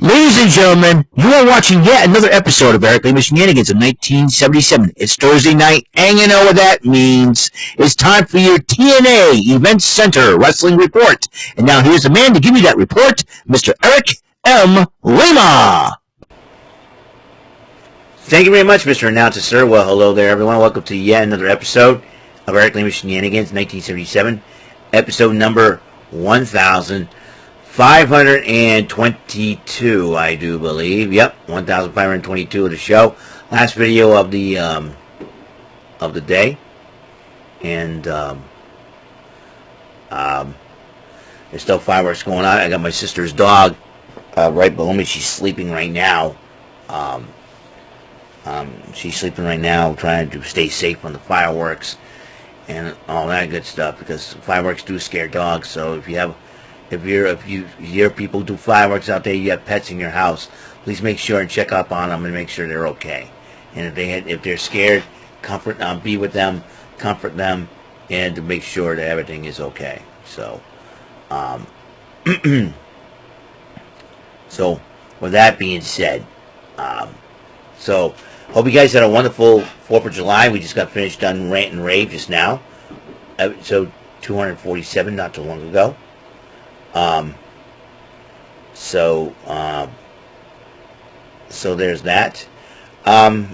Ladies and gentlemen, you are watching yet another episode of Lima Shenanigans of 1977. It's Thursday night, and you know what that means. It's time for your TNA Event Center Wrestling Report. And now here's the man to give you that report, Mr. Eric M. Lima. Thank you very much, Mr. Announcer, sir. Well, hello there, everyone. Welcome to yet another episode of Lima Shenanigans 1977, episode number 1522, I do believe. Yep, 1522 of the show. Last video of the day, and there's still fireworks going on. I got my sister's dog right below me. She's sleeping right now. She's sleeping right now, trying to stay safe from the fireworks and all that good stuff, because fireworks do scare dogs. So if you hear people do fireworks out there, you have pets in your house, please make sure and check up on them and make sure they're okay. And if they're scared, be with them, comfort them, and to make sure that everything is okay. So, so with that being said, so hope you guys had a wonderful 4th of July. We just got finished done Rant and Rave just now, episode 247, not too long ago. So there's that. So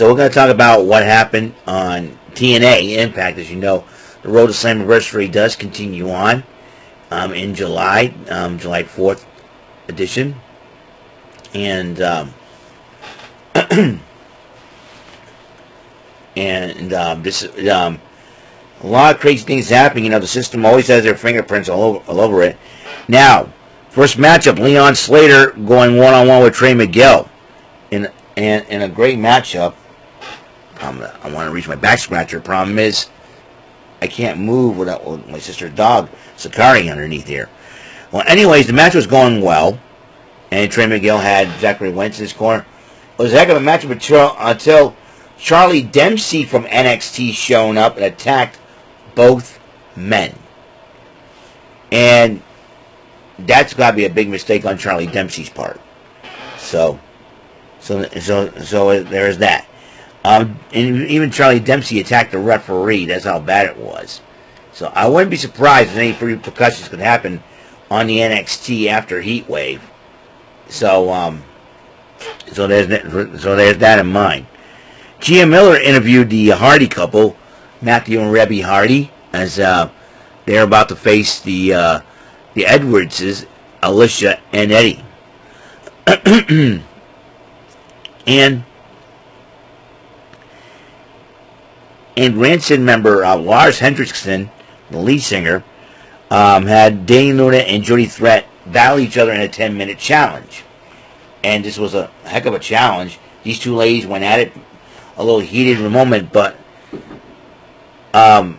we're going to talk about what happened on TNA Impact. As you know, the Road to Slammiversary does continue on in July, July 4th edition. And this a lot of crazy things happening. You know, the system always has their fingerprints all over it. Now, first matchup, Leon Slater going one-on-one with Trey Miguel in a great matchup. I want to reach my back scratcher. Problem is, I can't move without my sister's dog, Sakari, underneath here. Well, anyways, the match was going well, and Trey Miguel had Zachary Wentz in his corner. It was a heck of a matchup until Charlie Dempsey from NXT showed up and attacked both men. And that's got to be a big mistake on Charlie Dempsey's part. So there's that. And even Charlie Dempsey attacked the referee. That's how bad it was. So I wouldn't be surprised if any repercussions could happen on the NXT after Heatwave. So there's that in mind. Gia Miller interviewed the Hardy couple, Matthew and Rebby Hardy, as they're about to face the Edwardses, Alicia and Eddie. And Rancid member Lars Hendrickson, the lead singer, had Dane Luna and Jody Threat battle each other in a 10-minute challenge. And this was a heck of a challenge. These two ladies went at it a little heated in a moment, but then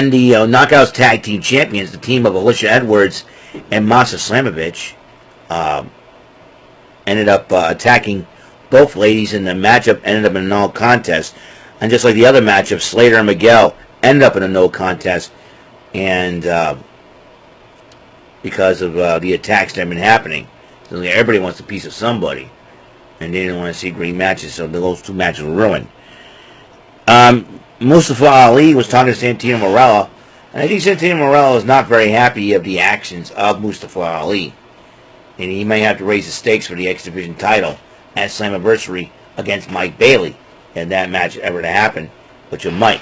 the Knockouts Tag Team Champions, the team of Alicia Edwards and Masa Slamovich, ended up attacking both ladies, and the matchup ended up in a no contest. And just like the other matchup, Slater and Miguel ended up in a no contest, and because of the attacks that have been happening. So everybody wants a piece of somebody, and they didn't want to see great matches, so those two matches were ruined. Mustafa Ali was talking to Santino Marella, and I think Santino Marella is not very happy of the actions of Mustafa Ali, and he may have to raise the stakes for the X Division title at Slammiversary against Mike Bailey, if that match ever to happen, which it might.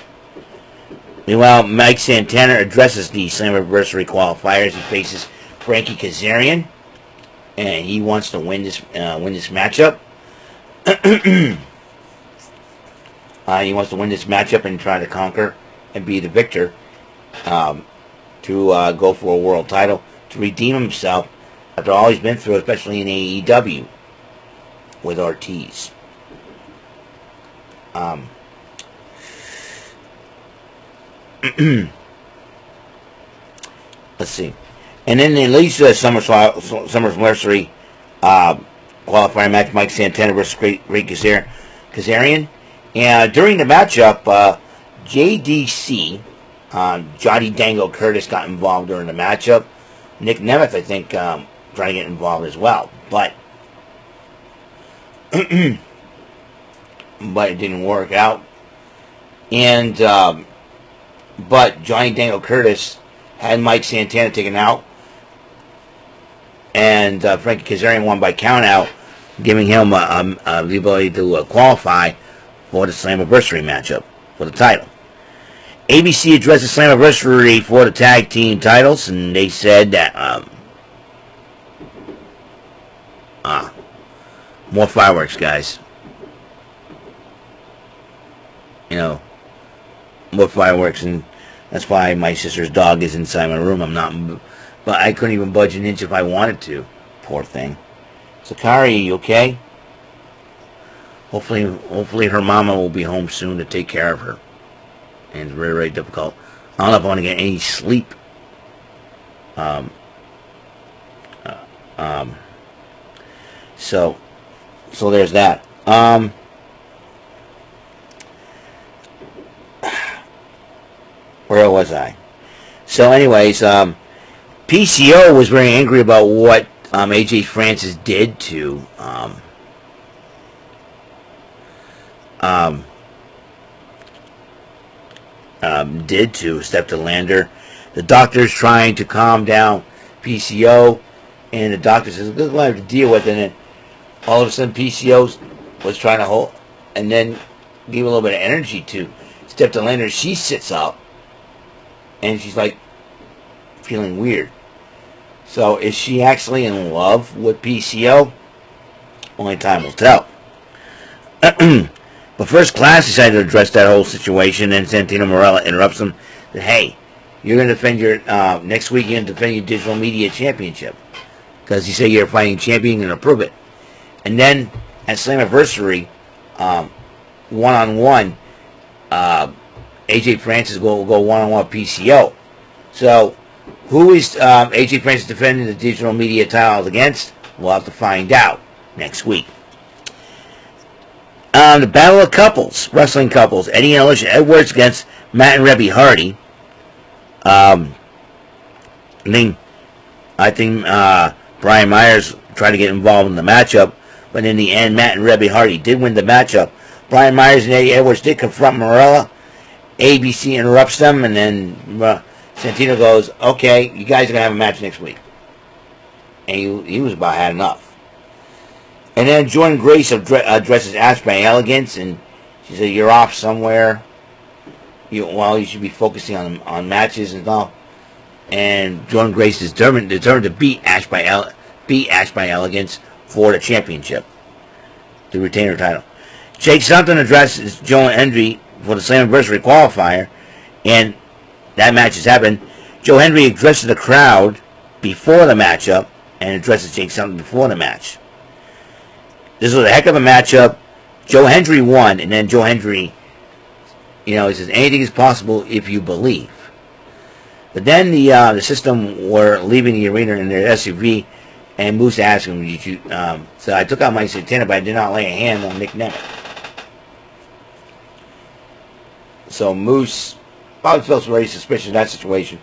Meanwhile, Mike Santana addresses the Slammiversary qualifiers. He faces Frankie Kazarian, and he wants to win this matchup. He wants to win this matchup and try to conquer and be the victor to go for a world title, to redeem himself after all he's been through, especially in AEW with Ortiz. let's see. And then they leads to the Summerversary qualifying match, Mike Santana versus Great Kazarian. And during the matchup, JDC, Johnny Dango Curtis, got involved during the matchup. Nick Nemeth, I think, trying to get involved as well. But but it didn't work out. And but Johnny Dango Curtis had Mike Santana taken out, and Frankie Kazarian won by countout, giving him the ability to qualify for the Slammiversary matchup for the title. ABC addressed the Slammiversary for the tag team titles, and they said that more fireworks, guys. You know, more fireworks, and that's why my sister's dog is inside my room. I'm not, but I couldn't even budge an inch if I wanted to. Poor thing. Sakari, you okay? Hopefully her mama will be home soon to take care of her. And it's very, very difficult. I don't know if I want to get any sleep. So there's that. Where was I? So anyways, PCO was very angry about what AJ Francis did to Step to Lander. The doctor's trying to calm down PCO, and the doctor says, we'll have to deal with it. And then all of a sudden PCO was trying to hold and then give a little bit of energy to Step to Lander. She sits up and she's like feeling weird. So is she actually in love with PCO? Only time will tell. But First Class decided to address that whole situation, and Santino Marella interrupts them. That, hey, you're going to defend your next week. You're going to defend your digital media championship because you say you're a fighting champion and approve it. And then at Slammiversary, one-on-one, AJ Francis will go one-on-one with PCO. So who is AJ Francis defending the digital media titles against? We'll have to find out next week. The Battle of Couples, wrestling couples, Eddie and Alicia Edwards against Matt and Rebby Hardy. I think Brian Myers tried to get involved in the matchup, but in the end, Matt and Rebby Hardy did win the matchup. Brian Myers and Eddie Edwards did confront Marella. ABC interrupts them, and then Santino goes, okay, you guys are going to have a match next week. And he was about had enough. And then Jordan Grace addresses Ash by Elegance, and she said, you're off somewhere. You should be focusing on matches and all. And Jordan Grace is determined to beat Ash by Elegance for the championship, to retain her title. Jake Sutton addresses Joe Hendry for the Slammiversary qualifier, and that match has happened. Joe Hendry addresses the crowd before the matchup and addresses Jake Sutton before the match. This was a heck of a matchup. Joe Hendry won, and then Joe Hendry, he says, anything is possible if you believe. But then the system were leaving the arena in their SUV, and Moose asked him, so I took out my Santana, but I did not lay a hand on Nick Nemeth. So Moose probably feels very suspicious of that situation.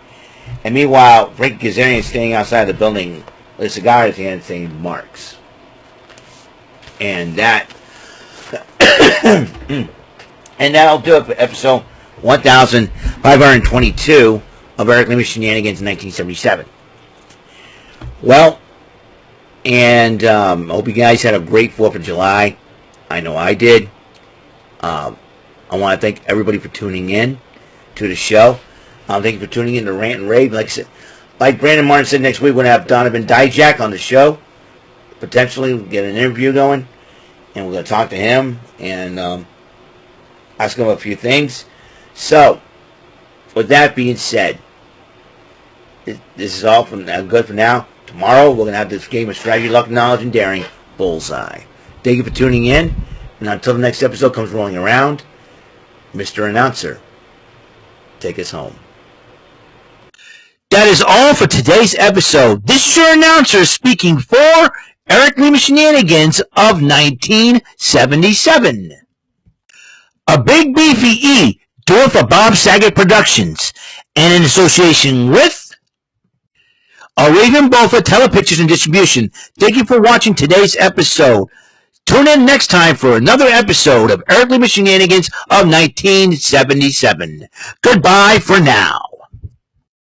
And meanwhile, Frankie Kazarian is standing outside the building with a cigar in his hand saying, Marks. And that'll do it for episode 1522 of Eric Lima Shenanigans in 1977. Well, and hope you guys had a great 4th of July. I know I did. I want to thank everybody for tuning in to the show. Thank you for tuning in to Rant and Rave. Like I said, like Brandon Martin said, next week we're going to have Donovan Dijak on the show. Potentially get an interview going, and we're going to talk to him and ask him a few things. So, with that being said, this is all from good for now. Tomorrow we're going to have this game of strategy, luck, knowledge, and daring, Bullseye. Thank you for tuning in, and until the next episode comes rolling around, Mr. Announcer, take us home. That is all for today's episode. This is your announcer speaking for Eric Lima Shenanigans of 1977. A Big Beefy E, doing for Bob Saget Productions, and in association with Raven Bofa Telepictures and Distribution. Thank you for watching today's episode. Tune in next time for another episode of Eric Lima Shenanigans of 1977. Goodbye for now.